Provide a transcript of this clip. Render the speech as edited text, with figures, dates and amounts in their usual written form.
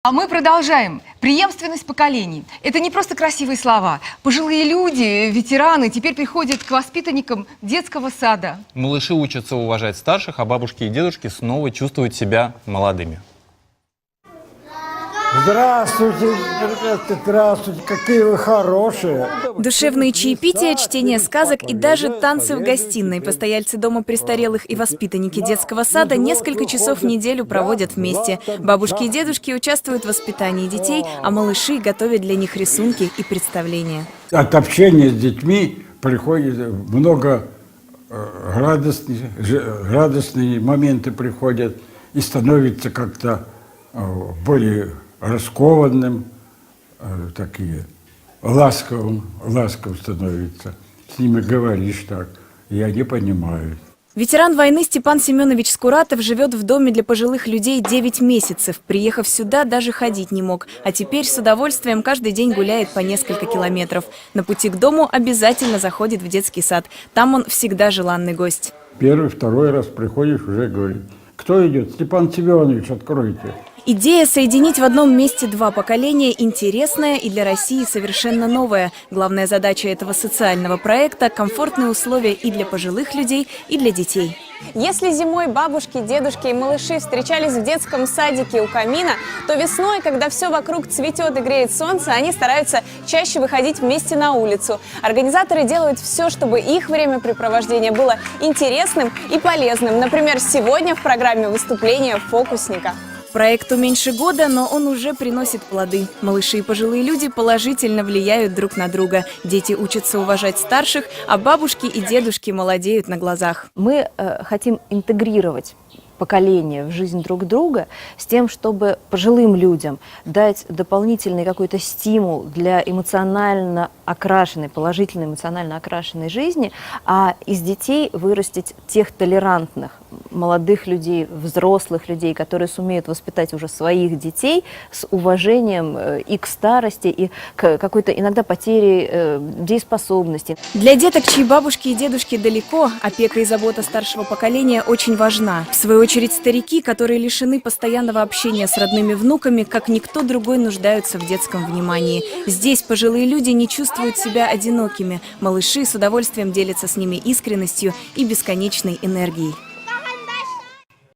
А мы продолжаем. Преемственность поколений. Это не просто красивые слова. Пожилые люди, ветераны теперь приходят к воспитанникам детского сада. Малыши учатся уважать старших, а бабушки и дедушки снова чувствуют себя молодыми. Здравствуйте, ребятки, здравствуйте, какие вы хорошие. Душевные чаепития, чтение сказок и даже танцы в гостиной. Постояльцы дома престарелых и воспитанники детского сада несколько часов в неделю проводят вместе. Бабушки и дедушки участвуют в воспитании детей, а малыши готовят для них рисунки и представления. От общения с детьми приходит много радостные моменты приходят и становится как-то более раскованным, ласковым становится. С ними говоришь так, и они понимают. Ветеран войны Степан Семенович Скуратов живет в доме для пожилых людей 9 месяцев. Приехав сюда, даже ходить не мог. А теперь с удовольствием каждый день гуляет по несколько километров. На пути к дому обязательно заходит в детский сад. Там он всегда желанный гость. Первый, второй раз приходишь, уже говорит: кто идет? Степан Семенович, откройте. Идея соединить в одном месте два поколения интересная и для России совершенно новая. Главная задача этого социального проекта – комфортные условия и для пожилых людей, и для детей. Если зимой бабушки, дедушки и малыши встречались в детском садике у камина, то весной, когда все вокруг цветет и греет солнце, они стараются чаще выходить вместе на улицу. Организаторы делают все, чтобы их времяпрепровождение было интересным и полезным. Например, сегодня в программе выступления фокусника. Проекту меньше года, но он уже приносит плоды. Малыши и пожилые люди положительно влияют друг на друга. Дети учатся уважать старших, а бабушки и дедушки молодеют на глазах. Мы хотим интегрировать поколения в жизнь друг друга с тем, чтобы пожилым людям дать дополнительный какой-то стимул для эмоционально окрашенной, положительно эмоционально окрашенной жизни, а из детей вырастить тех толерантных молодых людей, взрослых людей, которые сумеют воспитать уже своих детей с уважением и к старости, и к какой-то иногда потере дееспособности. Для деток, чьи бабушки и дедушки далеко, опека и забота старшего поколения очень важна. В свою очередь, старики, которые лишены постоянного общения с родными внуками, как никто другой нуждаются в детском внимании. Здесь пожилые люди не чувствуют себя одинокими. Малыши с удовольствием делятся с ними искренностью и бесконечной энергией.